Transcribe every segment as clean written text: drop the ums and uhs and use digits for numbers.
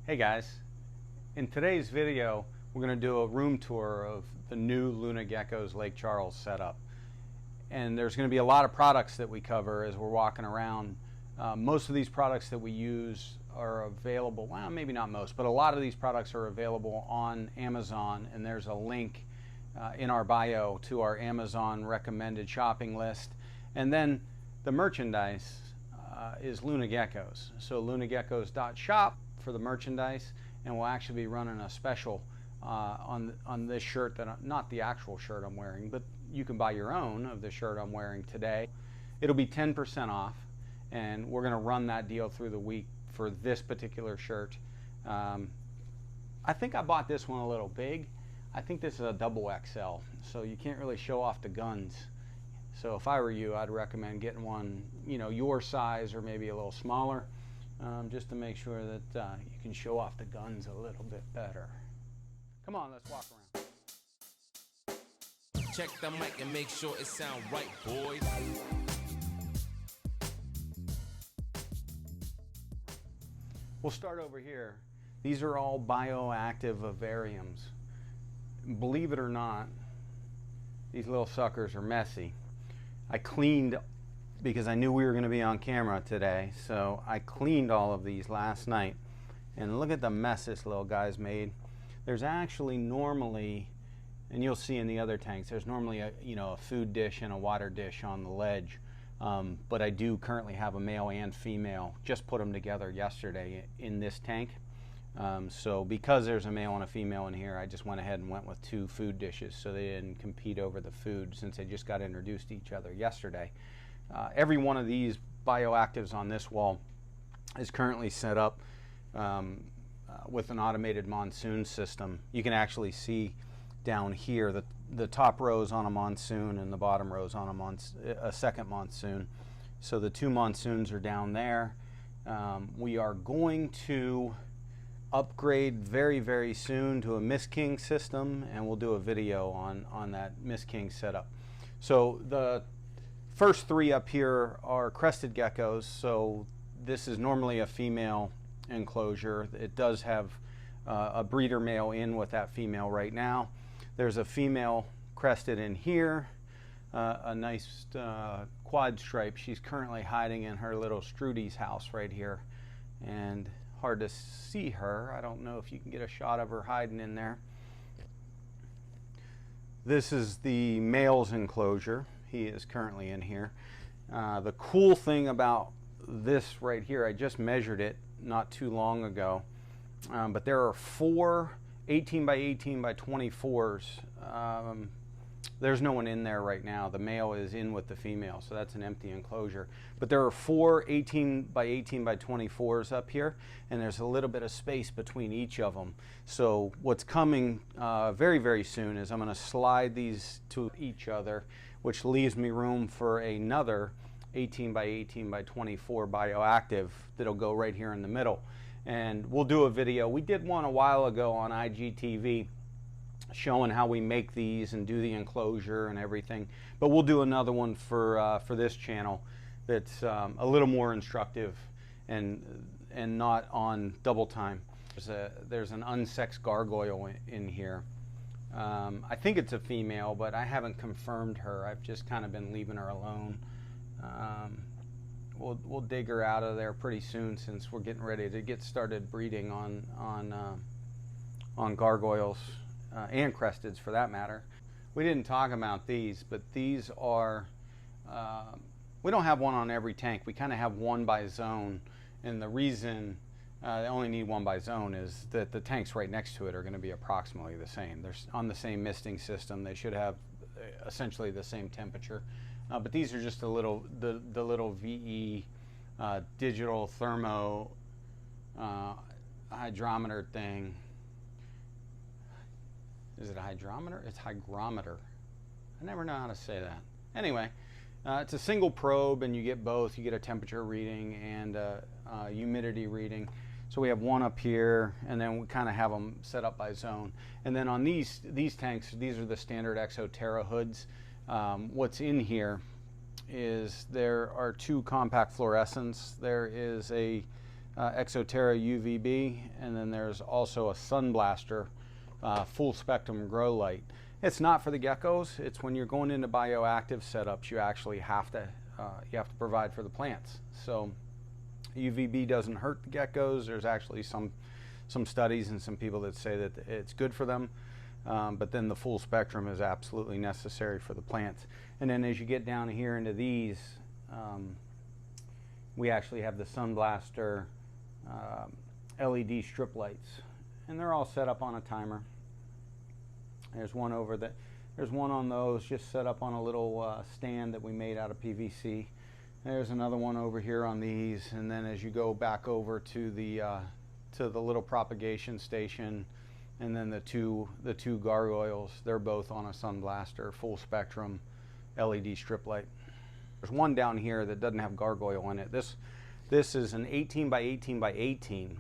Hey guys, in today's video we're going to do a room tour of the new Luna Geckos Lake Charles setup. And there's going to be a lot of products that we cover as we're walking around. Most of these products that we use are available, well maybe not most, but a lot of these products are available on Amazon, and there's a link in our bio to our Amazon recommended shopping list. And then the merchandise is Luna Geckos. So lunageckos.shop for the merchandise, and we'll actually be running a special on this shirt, that not the actual shirt I'm wearing, but you can buy your own of the shirt I'm wearing today. It'll be 10% off, and we're going to run that deal through the week for this particular shirt. I think I bought this one a little big. I think this is a double XL, so you can't really show off the guns. So if I were you, I'd recommend getting one, you know, your size or maybe a little smaller, just to make sure that you can show off the guns a little bit better. Come on, let's walk around. Check the mic and make sure it sound right, boys. We'll start over here. These are all bioactive vivariums. Believe it or not, these little suckers are messy. I cleaned, because I knew we were going to be on camera today, so I cleaned all of these last night. And look at the mess this little guy's made. There's actually normally, and you'll see in the other tanks, there's normally a food dish and a water dish on the ledge. But I do currently have a male and female. Just put them together yesterday in this tank. So because there's a male and a female in here, I just went ahead and went with 2 food dishes so they didn't compete over the food, since they just got introduced to each other yesterday. Every one of these bioactives on this wall is currently set up with an automated monsoon system. You can actually see down here that the top row is on a monsoon and the bottom row is on a second monsoon. So the 2 monsoons are down there. We are going to upgrade very soon to a Miss King system, and we'll do a video on that Miss King setup. So the first 3 up here are crested geckos. So this is normally a female enclosure. It does have a breeder male in with that female right now. There's a female crested in here, a nice quad stripe. She's currently hiding in her little Strudy's house right here, and hard to see her. I don't know if you can get a shot of her hiding in there. This is the male's enclosure. He is currently in here. The cool thing about this right here, I just measured it not too long ago, but there are 4 18 by 18 by 24s. There's no one in there right now. The male is in with the female, so that's an empty enclosure. But there are 4 18 by 18 by 24s up here, and there's a little bit of space between each of them. So what's coming very soon is I'm going to slide these to each other, which leaves me room for another 18 by 18 by 24 bioactive that'll go right here in the middle. And we'll do a video. We did one a while ago on IGTV showing how we make these and do the enclosure and everything, but we'll do another one for this channel that's a little more instructive and not on double time. There's an unsexed gargoyle in here. I think it's a female, but I haven't confirmed her. I've just kind of been leaving her alone. We'll dig her out of there pretty soon, since we're getting ready to get started breeding on gargoyles and cresteds for that matter. We didn't talk about these, but these are, we don't have one on every tank. We kind of have one by zone, and the reason they only need one by zone is that the tanks right next to it are going to be approximately the same. They're on the same misting system. They should have essentially the same temperature. But these are just the little VE digital thermo hydrometer thing. Is it a hydrometer? It's hygrometer. I never know how to say that. Anyway, it's a single probe, and you get both. You get a temperature reading and a humidity reading. So we have one up here, and then we kind of have them set up by zone. And then on these tanks, these are the standard Exoterra hoods. What's in here is there are 2 compact fluorescents. There is a Exoterra UVB, and then there's also a Sunblaster full spectrum grow light. It's not for the geckos. It's when you're going into bioactive setups, you actually have to provide for the plants. So UVB doesn't hurt the geckos. There's actually some studies and some people that say that it's good for them, but then the full spectrum is absolutely necessary for the plants. And then as you get down here into these, we actually have the Sunblaster LED strip lights, and they're all set up on a timer. There's one over that. There's one on those just set up on a little stand that we made out of PVC. There's another one over here on these, and then as you go back over to the little propagation station, and then the two gargoyles, they're both on a Sunblaster full spectrum LED strip light. There's one down here that doesn't have gargoyle in it. This is an 18 by 18 by 18,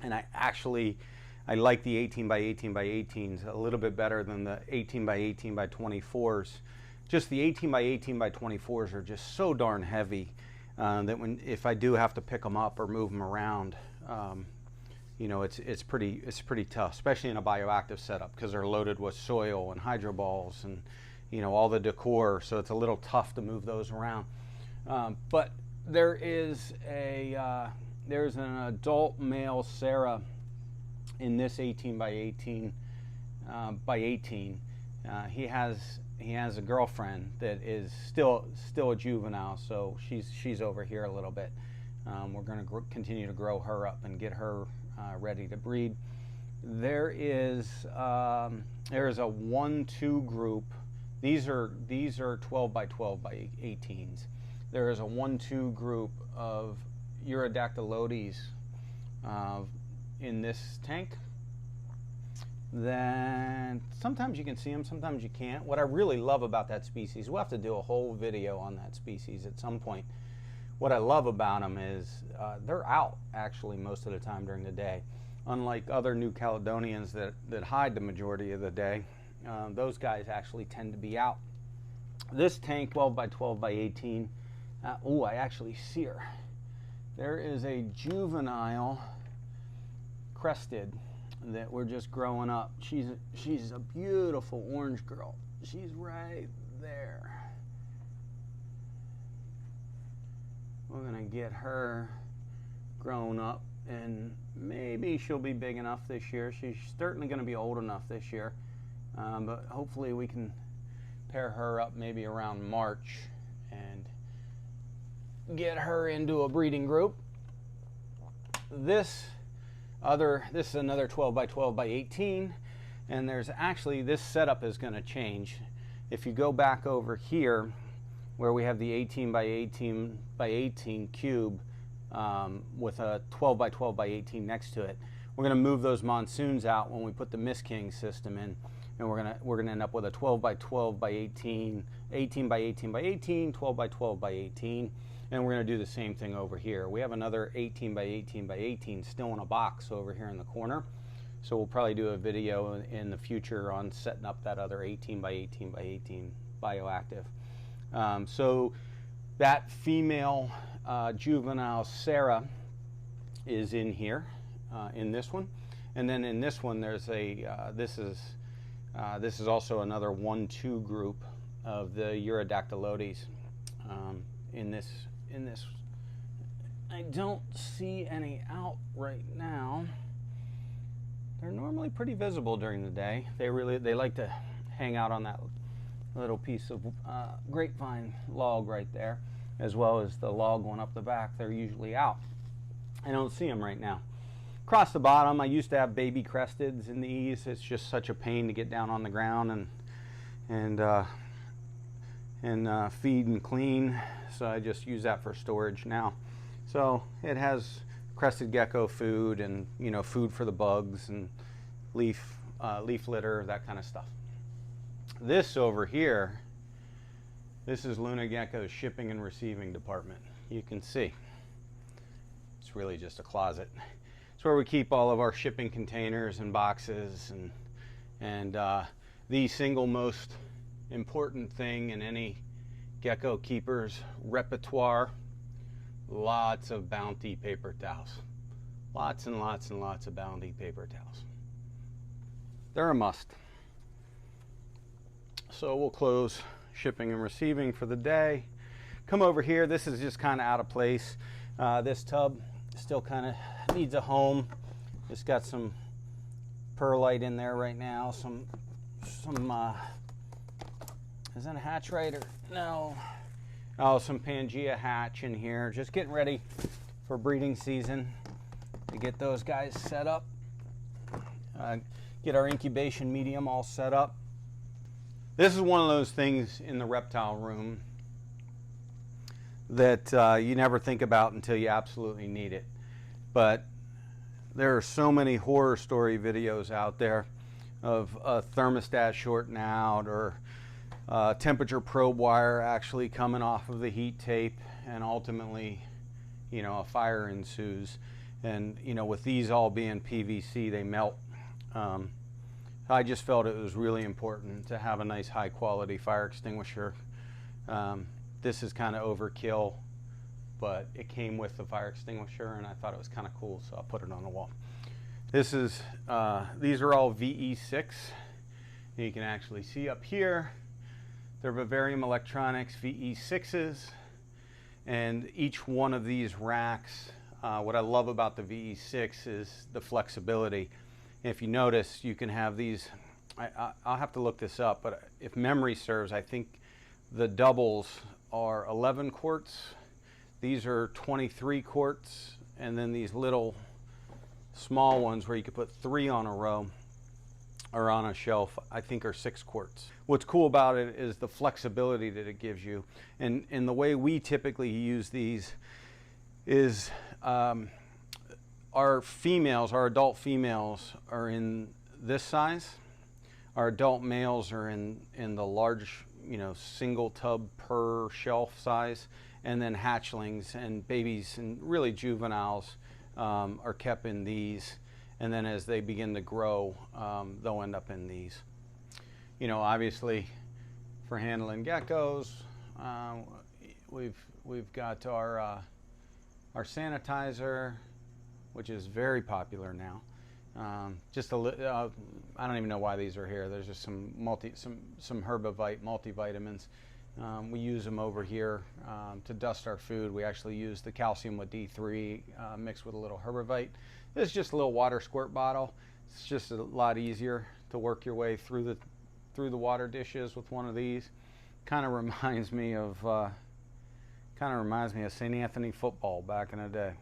and I like the 18 by 18 by 18s a little bit better than the 18 by 18 by 24s. Just the 18 by 18 by 24s are just so darn heavy that if I do have to pick them up or move them around, you know, it's pretty tough, especially in a bioactive setup, because they're loaded with soil and hydro balls and, you know, all the decor. So it's a little tough to move those around. But there's an adult male Sarah in this 18 by 18 by 18. He has a girlfriend that is still a juvenile, so she's over here a little bit. We're going to continue to grow her up and get her ready to breed. There is a 1-2 group. These are 12 by 12 by 18s. There is a 1-2 group of Urodactylodes in this tank. Then sometimes you can see them, sometimes you can't. What I really love about that species, we'll have to do a whole video on that species at some point. What I love about them is they're out actually most of the time during the day. Unlike other New Caledonians that hide the majority of the day, those guys actually tend to be out. This tank, 12 by 12 by 18, oh, I actually see her. There is a juvenile crested that we're just growing up. She's a beautiful orange girl. She's right there. We're gonna get her grown up, and maybe she'll be big enough this year. She's certainly gonna be old enough this year, but hopefully we can pair her up maybe around March and get her into a breeding group. This is another 12 by 12 by 18, and there's actually, this setup is going to change. If you go back over here where we have the 18 by 18 by 18 cube with a 12 by 12 by 18 next to it, we're going to move those monsoons out when we put the Miss King system in, and we're going to end up with a 12 by 12 by 18, 18 by 18 by 18, 12 by 12 by 18. And we're going to do the same thing over here. We have another 18 by 18 by 18 still in a box over here in the corner. So we'll probably do a video in the future on setting up that other 18 by 18 by 18 bioactive. So that female juvenile Sarah is in here, in this one. And then in this one, there's this is also another 1-2 group of the Urodactylodes in this. I don't see any out right now. They're normally pretty visible during the day. They like to hang out on that little piece of grapevine log right there, as well as the log going up the back. They're usually out. I don't see them right now. Across the bottom, I used to have baby cresteds in these. It's just such a pain to get down on the ground and feed and clean, so I just use that for storage now. So it has crested gecko food and, you know, food for the bugs and leaf litter, that kind of stuff. This over here, this is Luna Gecko's shipping and receiving department. You can see it's really just a closet. It's where we keep all of our shipping containers and boxes, and the single most important thing in any gecko keeper's repertoire, lots of Bounty paper towels. Lots and lots and lots of Bounty paper towels. They're a must. So we'll close shipping and receiving for the day. Come over here. This is just kind of out of place. This tub still kind of needs a home. It's got some perlite in there right now. Some is that a hatch right or no? Oh, some Pangea hatch in here. Just getting ready for breeding season to get those guys set up. Get our incubation medium all set up. This is one of those things in the reptile room that you never think about until you absolutely need it. But there are so many horror story videos out there of a thermostat shorting out, or temperature probe wire actually coming off of the heat tape, and ultimately, you know, a fire ensues. And you know, with these all being PVC, they melt. I just felt it was really important to have a nice high quality fire extinguisher. This is kind of overkill, but it came with the fire extinguisher and I thought it was kind of cool, so I put it on the wall. This is, these are all VE6. You can actually see up here, they're Vivarium Electronics VE6s, and each one of these racks, what I love about the VE6 is the flexibility. If you notice, you can have these, I'll have to look this up, but if memory serves, I think the doubles are 11 quarts. These are 23 quarts, and then these little small ones where you could put 3 on a row or on a shelf, I think are 6 quarts. What's cool about it is the flexibility that it gives you. And the way we typically use these is our females, our adult females are in this size. Our adult males are in the large, you know, single tub per shelf size. And then hatchlings and babies and really juveniles are kept in these. And then as they begin to grow, they'll end up in these. You know, obviously for handling geckos, we've got our sanitizer, which is very popular now. I don't even know why these are here. There's just some Herbivite multivitamins. We use them over here to dust our food. We actually use the calcium with D3 mixed with a little Herbivite. This is just a little water squirt bottle. It's just a lot easier to work your way through the water dishes with one of these. Kind of reminds me of St. Anthony football back in the day.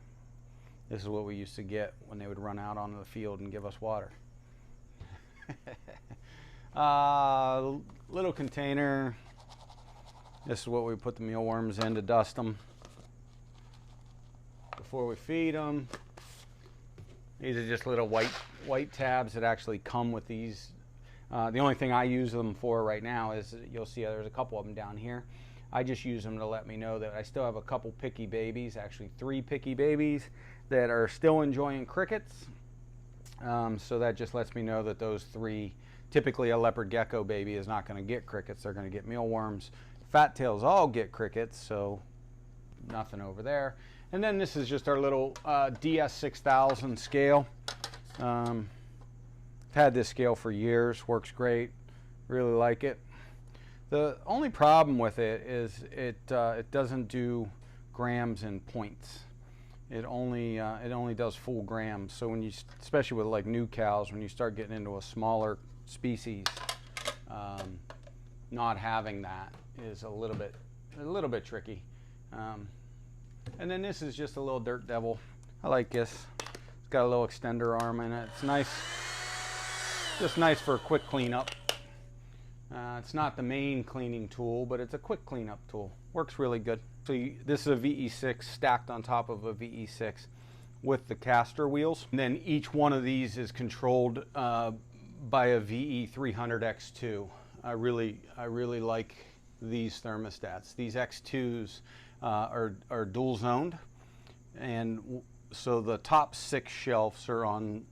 This is what we used to get when they would run out onto the field and give us water. Little container. This is what we put the mealworms in to dust them before we feed them. These are just little white tabs that actually come with these. The only thing I use them for right now is, you'll see there's a couple of them down here. I just use them to let me know that I still have a couple picky babies, actually 3 picky babies, that are still enjoying crickets. So that just lets me know that those 3, typically a leopard gecko baby is not going to get crickets, they're going to get mealworms. Fat tails all get crickets, so nothing over there. And then this is just our little DS6000 scale. I've had this scale for years, works great, really like it. The only problem with it is it doesn't do grams and points. It only does full grams. So when you, especially with like new cows, when you start getting into a smaller species, not having that is a little bit tricky. And then this is just a little dirt devil. I like this. It's got a little extender arm in it. It's nice, just nice for a quick cleanup. It's not the main cleaning tool, but it's a quick cleanup tool. Works really good. So this is a VE6 stacked on top of a VE6 with the caster wheels. And then each one of these is controlled by a VE300X2. I really like these thermostats. These X2s are dual zoned, and so the top 6 shelves are on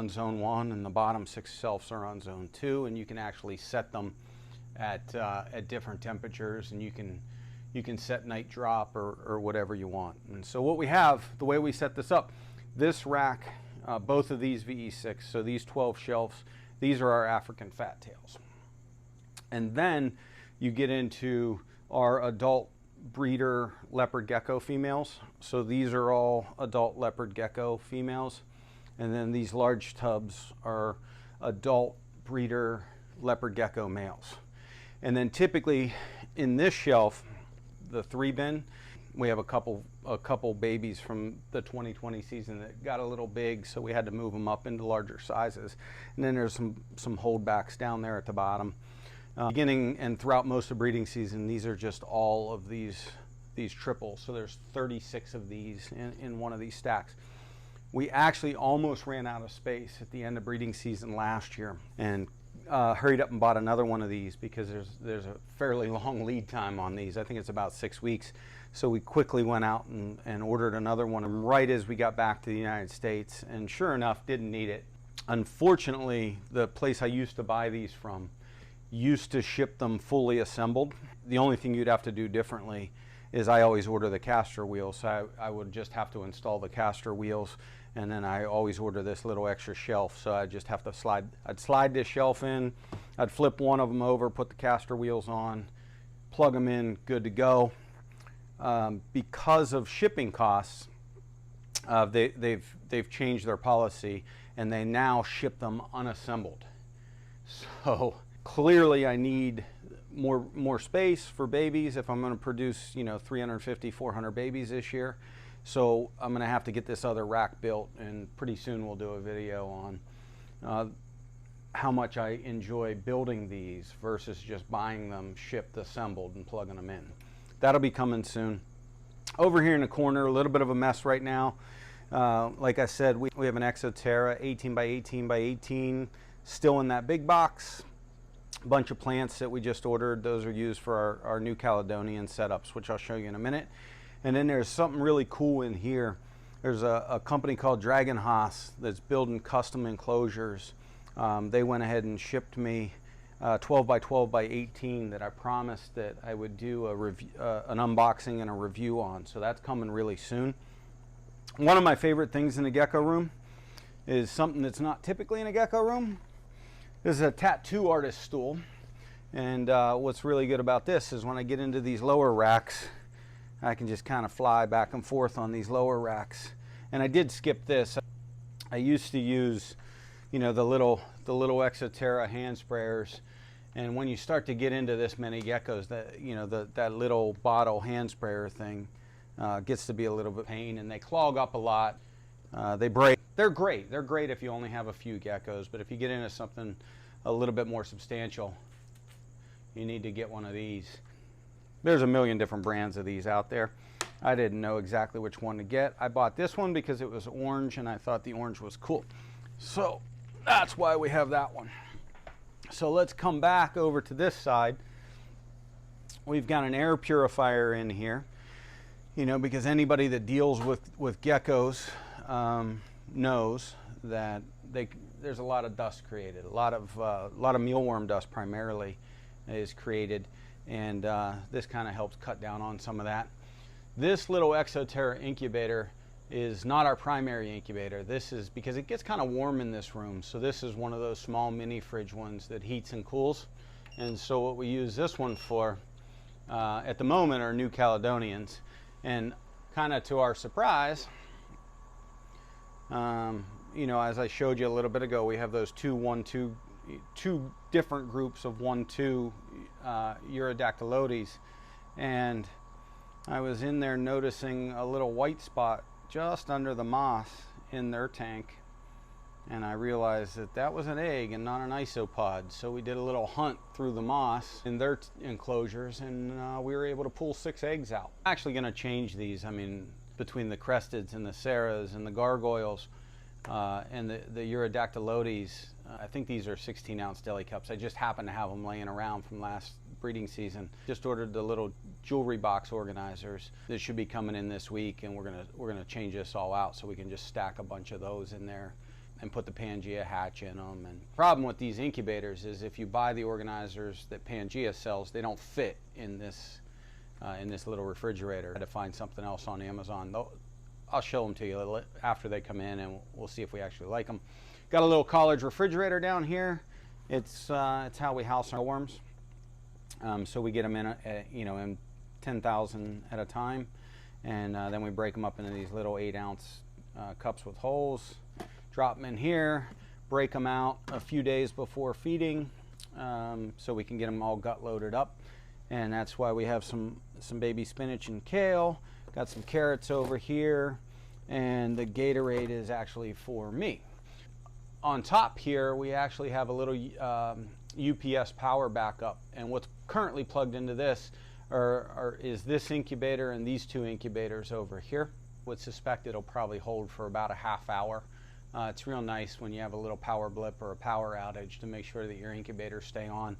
zone 1 and the bottom 6 shelves are on zone 2, and you can actually set them at different temperatures, and you can you can set night drop or whatever you want. And so what we have, the way we set this up, this rack, both of these VE6, so these 12 shelves, these are our African fat tails. And then you get into our adult breeder leopard gecko females. So these are all adult leopard gecko females. And then these large tubs are adult breeder leopard gecko males. And then typically in this shelf, the 3 bin, we have a couple babies from the 2020 season that got a little big, so we had to move them up into larger sizes. And then there's some holdbacks down there at the bottom. Beginning and throughout most of breeding season, these are just all of these triples. So there's 36 of these in one of these stacks. We actually almost ran out of space at the end of breeding season last year, and hurried up and bought another one of these because there's a fairly long lead time on these. I think it's about 6 weeks. So we quickly went out and ordered another one right as we got back to the United States, and sure enough, didn't need it. Unfortunately, the place I used to buy these from used to ship them fully assembled. The only thing you'd have to do differently is I always order the caster wheels, so I would just have to install the caster wheels, and then I always order this little extra shelf, so I just have to I'd slide this shelf in, I'd flip one of them over, put the caster wheels on, plug them in, good to go. Because of shipping costs, they've changed their policy, and they now ship them unassembled. So clearly I need more space for babies if I'm going to produce 350, 400 babies this year. So I'm going to have to get this other rack built, and pretty soon we'll do a video on how much I enjoy building these versus just buying them shipped assembled and plugging them in. That'll be coming soon. Over here in the corner, a little bit of a mess right now. Like I said, we have an Exoterra 18 by 18 by 18 still in that big box. A bunch of plants that we just ordered. Those are used for our New Caledonian setups, which I'll show you in a minute. And then there's something really cool in here. There's a company called Dragon Haas that's building custom enclosures. They went ahead and shipped me 12 by 12 by 18 that I promised that I would do an unboxing and a review on. So that's coming really soon. One of my favorite things in the gecko room is something that's not typically in a gecko room. This is a tattoo artist stool. And what's really good about this is when I get into these lower racks, I can just kind of fly back and forth on these lower racks. And I did skip this. I used to use, the little Exoterra hand sprayers. And when you start to get into this many geckos, that little bottle hand sprayer thing gets to be a little bit pain, and they clog up a lot. They break. They're great. They're great if you only have a few geckos, but if you get into something a little bit more substantial, you need to get one of these. There's a million different brands of these out there. I didn't know exactly which one to get. I bought this one because it was orange, and I thought the orange was cool. So that's why we have that one. So let's come back over to this side. We've got an air purifier in here, because anybody that deals with geckos knows that there's a lot of dust created. A lot of mealworm dust primarily is created, and this kind of helps cut down on some of that. This little Exoterra incubator is not our primary incubator. This is because it gets kind of warm in this room. So this is one of those small mini fridge ones that heats and cools. And so what we use this one for at the moment are New Caledonians. And kind of to our surprise, as I showed you a little bit ago, we have those two different groups of 1-2 Urodactylotes. And I was in there noticing a little white spot just under the moss in their tank, and I realized that was an egg and not an isopod. So we did a little hunt through the moss in their enclosures, and we were able to pull 6 eggs out. I'm actually going to change these. I mean, between the cresteds and the ceras and the gargoyles and the Urodactylotes, I think these are 16-ounce deli cups. I just happen to have them laying around from last breeding season. Just ordered the little jewelry box organizers that should be coming in this week, and we're gonna change this all out so we can just stack a bunch of those in there and put the Pangea hatch in them. And the problem with these incubators is if you buy the organizers that Pangea sells, they don't fit in this in this little refrigerator. I had to find something else on Amazon. I'll show them to you after they come in, and we'll see if we actually like them. Got a little college refrigerator down here. It's how we house our worms. So we get them in, in 10,000 at a time, and then we break them up into these little 8-ounce cups with holes. Drop them in here, break them out a few days before feeding, so we can get them all gut loaded up. And that's why we have some baby spinach and kale. Got some carrots over here, and the Gatorade is actually for me. On top here, we actually have a little UPS power backup, and what's currently plugged into this is this incubator and these 2 incubators over here. Would suspect it'll probably hold for about a half hour. It's real nice when you have a little power blip or a power outage to make sure that your incubators stay on.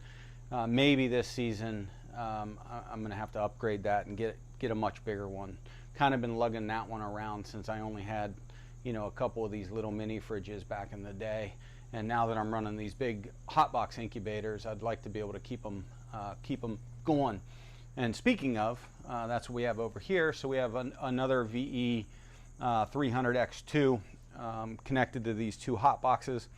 Maybe this season I'm going to have to upgrade that and get a much bigger one. Kind of been lugging that one around since I only had, a couple of these little mini fridges back in the day. And now that I'm running these big hotbox incubators, I'd like to be able to keep them going. And speaking of, that's what we have over here. So we have another VE 300X2 connected to these 2 hot boxes.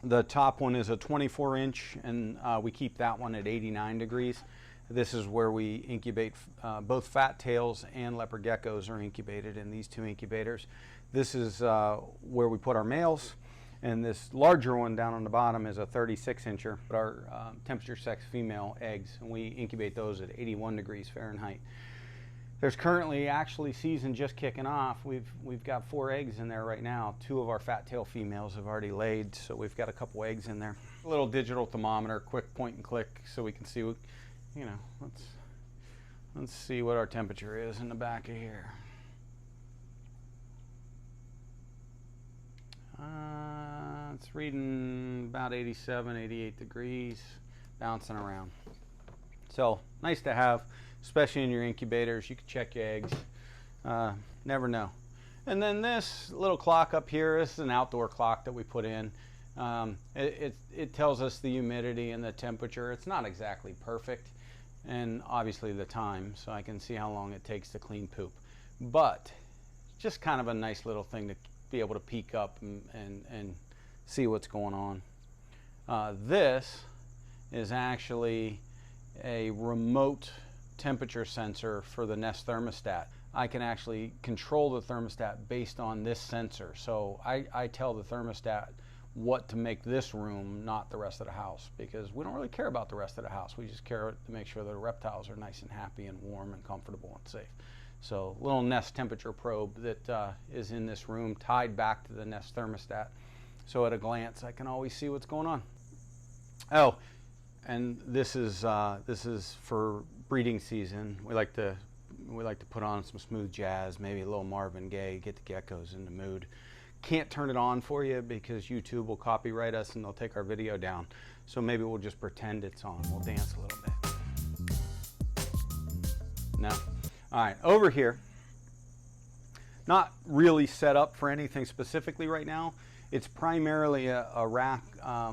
The top one is a 24-inch, and we keep that one at 89 degrees. This is where we incubate both fat tails and leopard geckos are incubated in these 2 incubators. This is where we put our males, and this larger one down on the bottom is a 36-incher. Our temperature sex female eggs, and we incubate those at 81 degrees Fahrenheit. There's currently actually season just kicking off. We've got 4 eggs in there right now. 2 of our fat tail females have already laid, so we've got a couple eggs in there. A little digital thermometer, quick point and click, so we can see what, let's see what our temperature is in the back of here. It's reading about 87, 88 degrees, bouncing around. So nice to have, especially in your incubators. You can check your eggs, never know. And then this little clock up here, this is an outdoor clock that we put in. It tells us the humidity and the temperature. It's not exactly perfect, and obviously the time, so I can see how long it takes to clean poop. But just kind of a nice little thing to be able to peek up and see what's going on. This is actually a remote temperature sensor for the nest thermostat. I can actually control the thermostat based on this sensor. So I tell the thermostat what to make this room, not the rest of the house, because we don't really care about the rest of the house. We just care to make sure the reptiles are nice and happy and warm and comfortable and safe. So little nest temperature probe that is in this room, tied back to the nest thermostat. So at a glance, I can always see what's going on. Oh, and this is for breeding season. We like to put on some smooth jazz, maybe a little Marvin Gaye, get the geckos in the mood. Can't turn it on for you because YouTube will copyright us and they'll take our video down. So maybe we'll just pretend it's on. We'll dance a little bit. No. All right, over here, not really set up for anything specifically right now. It's primarily a rack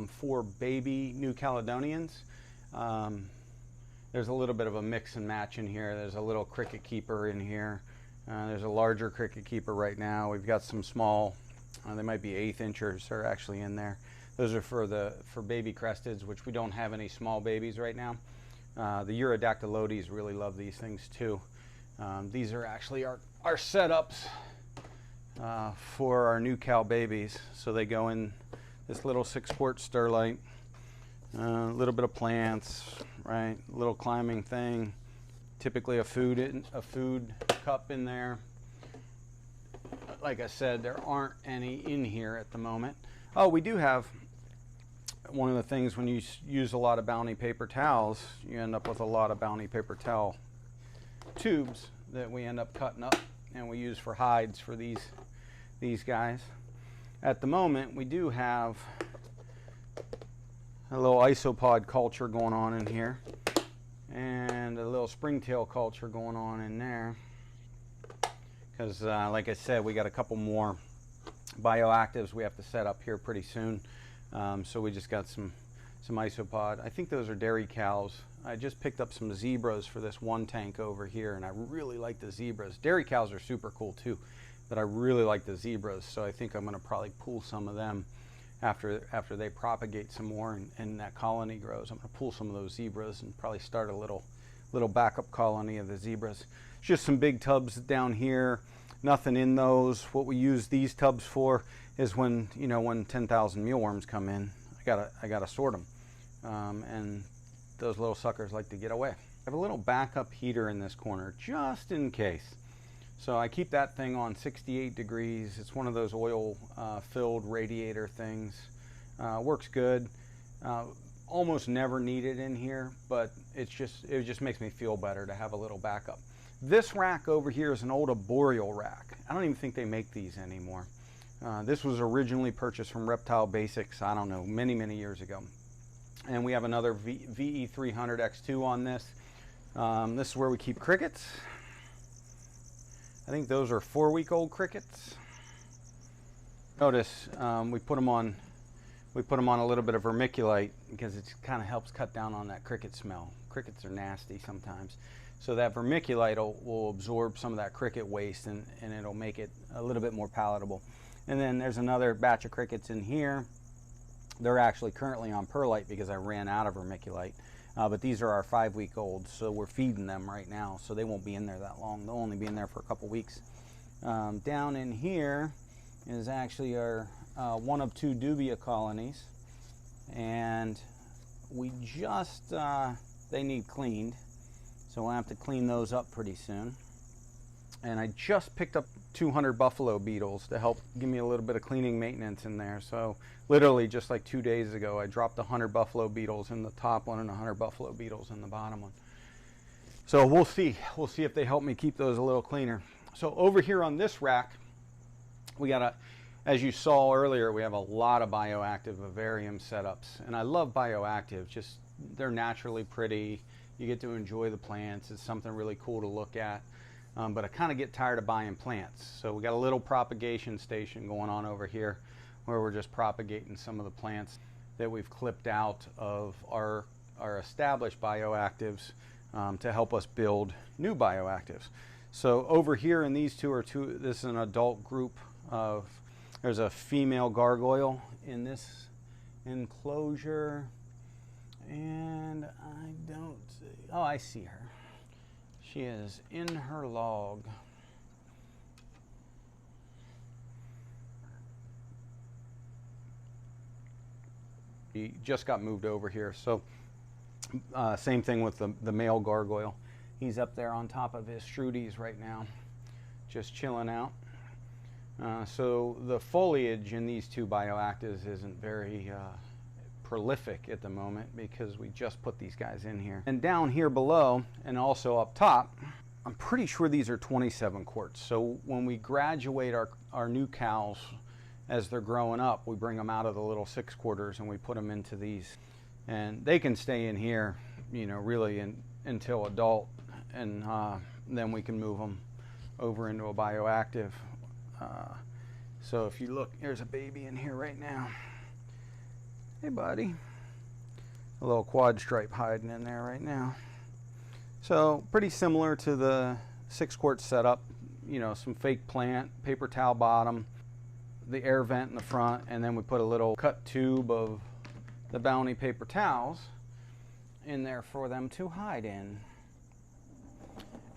for baby New Caledonians. There's a little bit of a mix and match in here. There's a little cricket keeper in here. There's a larger cricket keeper right now. We've got some small, they might be 1/8 inchers are actually in there. Those are for baby cresteds, which we don't have any small babies right now. The Urodactylodes really love these things too. These are actually our setups for our new cow babies. So they go in this little 6-quart Sterlite, a little bit of plants, right? A little climbing thing. Typically a food cup in there. Like I said, there aren't any in here at the moment. Oh, we do have one of the things when you use a lot of Bounty paper towels, you end up with a lot of Bounty paper towel tubes that we end up cutting up and we use for hides for these guys. At the moment, we do have a little isopod culture going on in here and a little springtail culture going on in there because like I said, we got a couple more bioactives we have to set up here pretty soon. So we just got some isopod. I think those are dairy cows I just picked up some zebras for this one tank over here, and I really like the zebras. Dairy cows are super cool too, but I really like the zebras, so I think I'm going to probably pull some of them after they propagate some more and that colony grows. I'm going to pull some of those zebras and probably start a little backup colony of the zebras. Just some big tubs down here, nothing in those. What we use these tubs for is when 10,000 mealworms come in, I gotta sort them, and those little suckers like to get away. I have a little backup heater in this corner just in case. So I keep that thing on 68 degrees. It's one of those oil filled radiator things. Works good. Almost never need it in here, but it just makes me feel better to have a little backup. This rack over here is an old arboreal rack. I don't even think they make these anymore. This was originally purchased from Reptile Basics, I don't know, many years ago. And we have another VE300X2 on this. This is where we keep crickets. I think those are 4-week-old crickets. Notice we put them on a little bit of vermiculite because it kind of helps cut down on that cricket smell. Crickets are nasty sometimes. So that vermiculite will absorb some of that cricket waste and it'll make it a little bit more palatable. And then there's another batch of crickets in here. They're actually currently on perlite because I ran out of vermiculite. But these are our 5-week-olds, so we're feeding them right now, so they won't be in there that long. They'll only be in there for a couple weeks. Down in here is actually our one of 2 dubia colonies, and we just they need cleaned, so we'll have to clean those up pretty soon. And I just picked up 200 buffalo beetles to help give me a little bit of cleaning maintenance in there. So literally just like 2 days ago, I dropped 100 buffalo beetles in the top one and 100 buffalo beetles in the bottom one. So we'll see if they help me keep those a little cleaner. So over here on this rack, we got as you saw earlier, we have a lot of Bioactive vivarium setups, and I love Bioactive. Just they're naturally pretty. You get to enjoy the plants. It's something really cool to look at. But I kind of get tired of buying plants. So we got a little propagation station going on over here where we're just propagating some of the plants that we've clipped out of our established Bioactives to help us build new Bioactives. So over here in these this is an adult group of, there's a female gargoyle in this enclosure, and I don't see, oh, I see her. She is in her log. He just got moved over here. So same thing with the male gargoyle. He's up there on top of his Shrudies right now, just chilling out. So the foliage in these 2 Bioactives isn't very prolific at the moment because we just put these guys in here. And down here below and also up top, I'm pretty sure these are 27 quarts. So when we graduate our new cows as they're growing up, we bring them out of the little 6-quarters and we put them into these, and they can stay in here, really until adult, and then we can move them over into a Bioactive. So if you look, there's a baby in here right now. Hey buddy, a little quad stripe hiding in there right now. So pretty similar to the 6-quart setup, some fake plant, paper towel bottom, the air vent in the front, and then we put a little cut tube of the Bounty paper towels in there for them to hide in.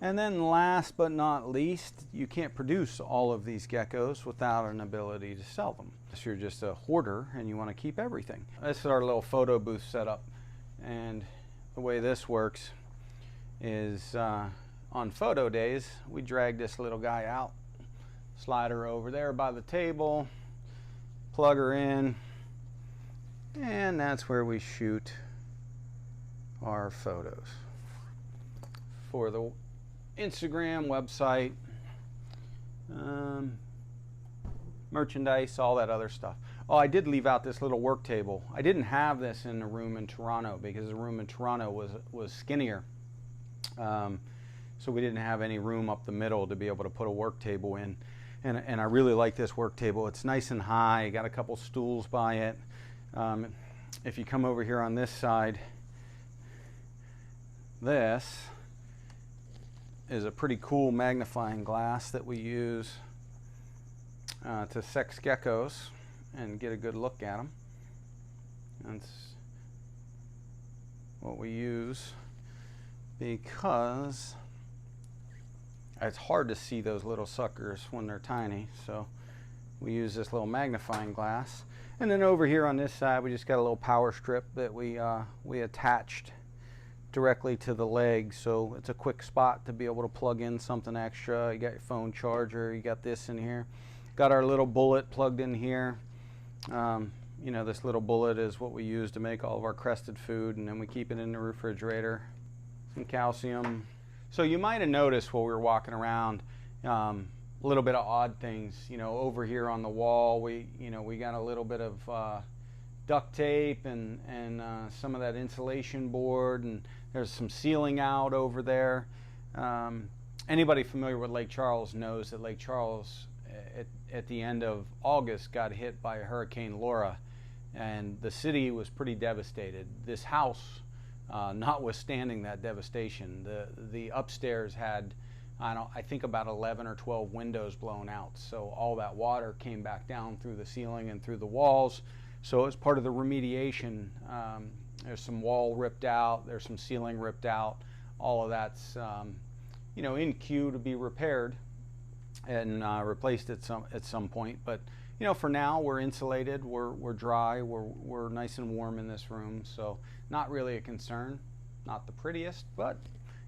And then last but not least, you can't produce all of these geckos without an ability to sell them. If you're just a hoarder and you want to keep everything. This is our little photo booth setup, and the way this works is on photo days, we drag this little guy out, slide her over there by the table, plug her in, and that's where we shoot our photos for the Instagram, website, merchandise, all that other stuff. Oh, I did leave out this little work table. I didn't have this in the room in Toronto because the room in Toronto was skinnier. So we didn't have any room up the middle to be able to put a work table in. And I really like this work table. It's nice and high, got a couple stools by it. If you come over here on this side, This is a pretty cool magnifying glass that we use to sex geckos and get a good look at them. That's what we use because it's hard to see those little suckers when they're tiny, so we use this little magnifying glass. And then over here on this side we just got a little power strip that we attached directly to the leg, so it's a quick spot to be able to plug in something extra. You got your phone charger, you got this in here, got our little bullet plugged in here. You know, this little bullet is what we use to make all of our crested food, and then we keep it in the refrigerator. Some calcium. So you might have noticed while we were walking around a little bit of odd things. You know, over here on the wall we got a little bit of duct tape and some of that insulation board, and there's some ceiling out over there. Anybody familiar with Lake Charles knows that Lake Charles at the end of August got hit by Hurricane Laura, and the city was pretty devastated. This house, notwithstanding that devastation, the upstairs had I think about 11 or 12 windows blown out, so all that water came back down through the ceiling and through the walls. So as part of the remediation, there's some wall ripped out, there's some ceiling ripped out. All of that's in queue to be repaired and replaced at some point. But for now we're insulated, we're dry, we're nice and warm in this room, so not really a concern. Not the prettiest, but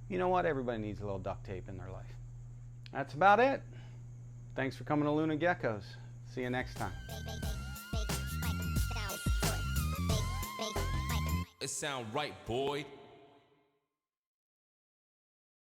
you know what? Everybody needs a little duct tape in their life. That's about it. Thanks for coming to Luna Geckos. See you next time. It sound right, boy.